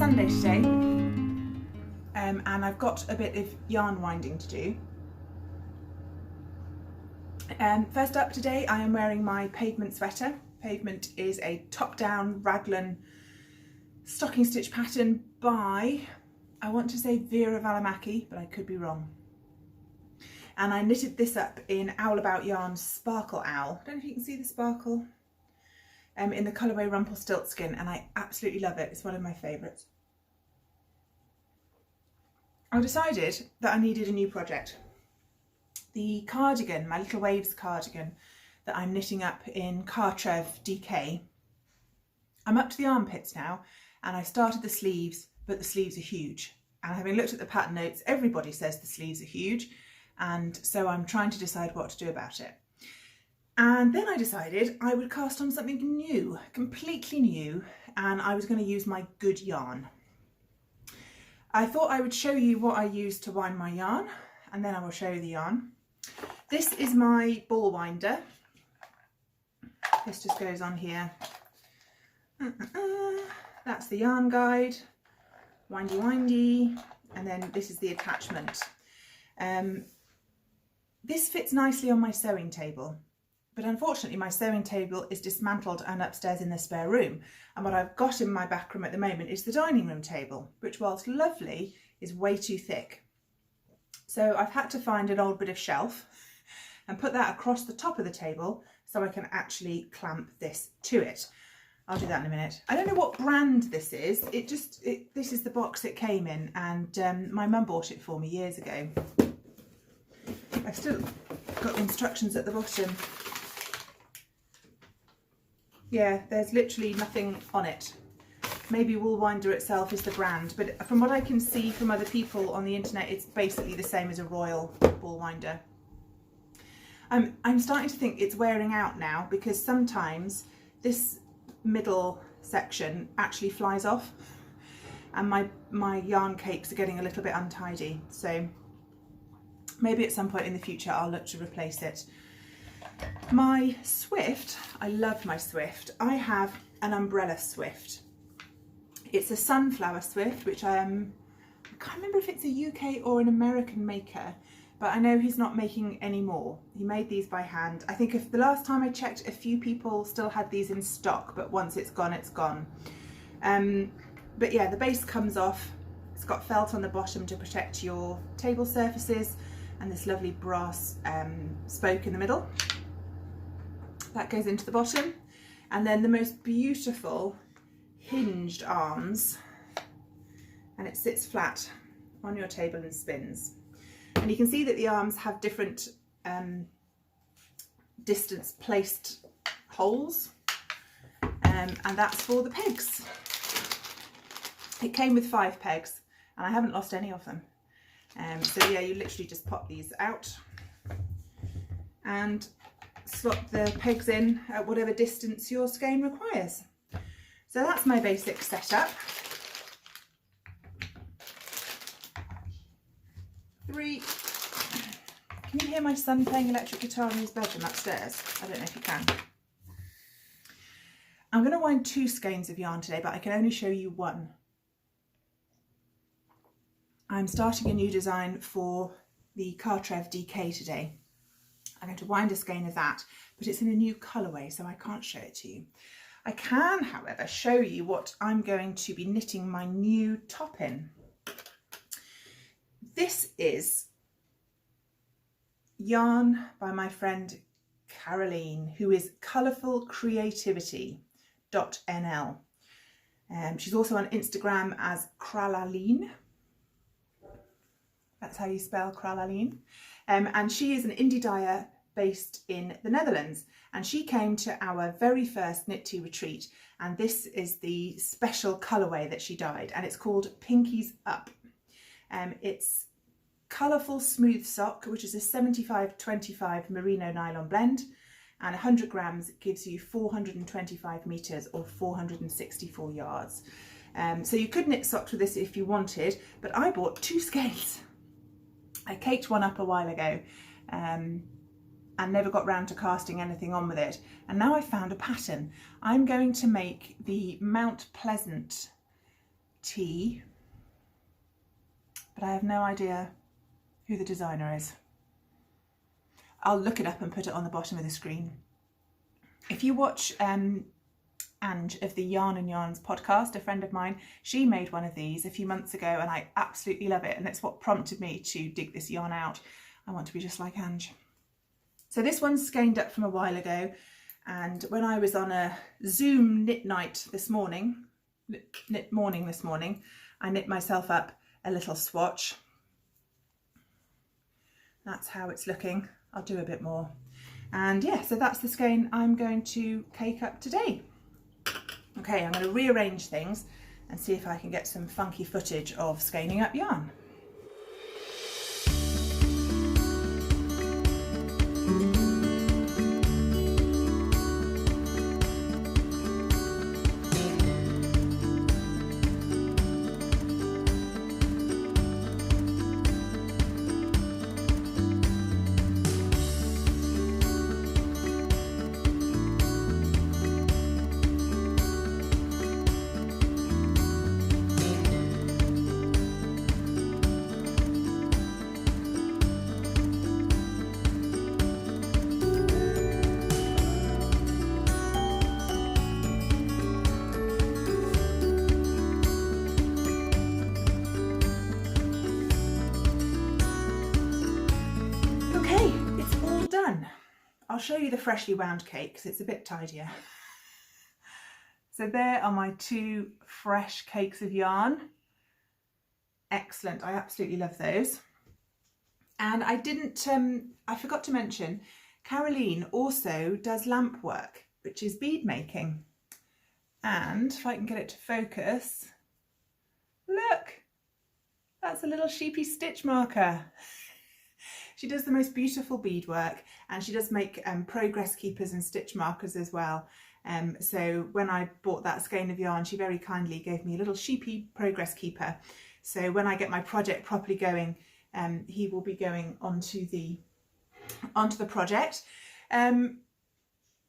Sunday today, and I've got a bit of yarn winding to do. First up today, I am wearing my Pavement sweater. Pavement is a top-down raglan stocking stitch pattern by, I want to say Vera Valimaki, but I could be wrong. And I knitted this up in Owl About Yarn's Sparkle Owl. I don't know if you can see the sparkle. In the colourway Rumpelstiltskin, and I absolutely love it. It's one of my favourites. I decided that I needed a new project. The cardigan, my Little Waves cardigan that I'm knitting up in Cartref DK. I'm up to the armpits now, and I started the sleeves, but the sleeves are huge. And having looked at the pattern notes, everybody says the sleeves are huge, and so I'm trying to decide what to do about it. And then I decided I would cast on something new, completely new, and I was going to use my good yarn. I thought I would show you what I use to wind my yarn, and then I will show you the yarn. This is my ball winder. This just goes on here. That's the yarn guide, windy windy, and then this is the attachment. This fits nicely on my sewing table. But unfortunately my sewing table is dismantled and upstairs in the spare room, and what I've got in my back room at the moment is the dining room table, which whilst lovely is way too thick. So I've had to find an old bit of shelf and put that across the top of the table so I can actually clamp this to it. I'll do that in a minute. I don't know what brand this is. This is the box it came in, and my mum bought it for me years ago. I've still got the instructions at the bottom. Yeah, there's literally nothing on it. Maybe Woolwinder itself is the brand, but from what I can see from other people on the internet, it's basically the same as a Royal Woolwinder. I'm starting to think it's wearing out now, because sometimes this middle section actually flies off, and my yarn capes are getting a little bit untidy. So maybe at some point in the future I'll look to replace it. My Swift, I love my Swift. I have an umbrella Swift. It's a sunflower Swift, which I can't remember if it's a UK or an American maker, but I know he's not making any more. He made these by hand. I think if the last time I checked, a few people still had these in stock, but once it's gone, it's gone. But yeah, the base comes off. It's got felt on the bottom to protect your table surfaces, and this lovely brass spoke in the middle. That goes into the bottom, and then the most beautiful hinged arms, and it sits flat on your table and spins. And you can see that the arms have different distance placed holes, and that's for the pegs. It came with 5 pegs, and I haven't lost any of them. So yeah, you literally just pop these out and slot the pegs in at whatever distance your skein requires. So that's my basic setup. 3. Can you hear my son playing electric guitar in his bedroom upstairs? I don't know if you can. I'm going to wind 2 skeins of yarn today, but I can only show you 1. I'm starting a new design for the Cartref DK today. I'm going to wind a skein of that, but it's in a new colourway, so I can't show it to you. I can, however, show you what I'm going to be knitting my new top in. This is yarn by my friend Caroline, who is colourfulcreativity.nl. She's also on Instagram as Kralaline. That's how you spell Kralaline. And she is an indie dyer based in the Netherlands, and she came to our very first Knit Tea retreat, and this is the special colourway that she dyed, and it's called Pinkies Up. It's colourful smooth sock, which is a 75-25 merino nylon blend, and 100 grams gives you 425 metres or 464 yards. So you could knit socks with this if you wanted, but I bought 2 skeins. I caked one up a while ago and never got round to casting anything on with it, and now I found a pattern. I'm going to make the Mount Pleasant tea, but I have no idea who the designer is. I'll look it up and put it on the bottom of the screen. If you watch Ange of the Yarn and Yarns podcast, a friend of mine, she made one of these a few months ago and I absolutely love it, and it's what prompted me to dig this yarn out. I want to be just like Ange. So this one's skeined up from a while ago, and when I was on a Zoom knit night this morning, I knit myself up a little swatch. That's how it's looking. I'll do a bit more. And yeah, so that's the skein I'm going to cake up today. Okay, I'm going to rearrange things and see if I can get some funky footage of skeining up yarn. I'll show you the freshly wound cake because it's a bit tidier. So there are my two fresh cakes of yarn. Excellent, I absolutely love those. And I forgot to mention, Caroline also does lamp work, which is bead making. And if I can get it to focus, look, that's a little sheepy stitch marker. She does the most beautiful beadwork, and she does make progress keepers and stitch markers as well. So when I bought that skein of yarn, she very kindly gave me a little sheepy progress keeper. So when I get my project properly going, he will be going onto the project.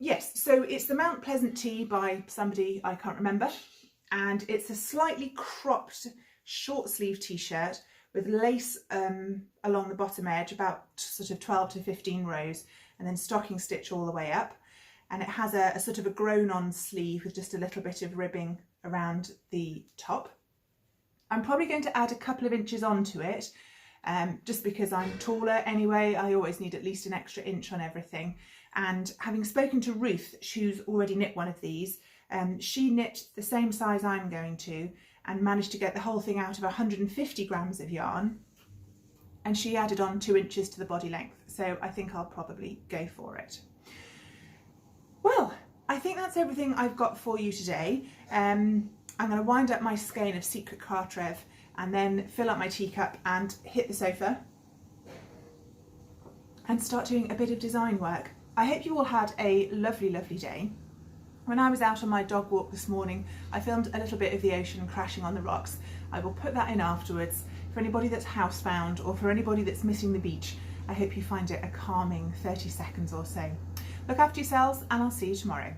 Yes, so it's the Mount Pleasant tee by somebody I can't remember, and it's a slightly cropped short sleeve t-shirt with lace along the bottom edge, about sort of 12 to 15 rows, and then stocking stitch all the way up. And it has a sort of a grown on sleeve with just a little bit of ribbing around the top. I'm probably going to add a couple of inches onto it, just because I'm taller anyway. I always need at least an extra inch on everything. And having spoken to Ruth, who's already knit one of these, she knit the same size I'm going to, and managed to get the whole thing out of 150 grams of yarn, and she added on 2 inches to the body length, so I think I'll probably go for it. Well, I think that's everything I've got for you today. I'm going to wind up my skein of Secret Cartref and then fill up my teacup and hit the sofa and start doing a bit of design work. I hope you all had a lovely, lovely day. When I was out on my dog walk this morning, I filmed a little bit of the ocean crashing on the rocks. I will put that in afterwards. For anybody that's housebound or for anybody that's missing the beach, I hope you find it a calming 30 seconds or so. Look after yourselves, and I'll see you tomorrow.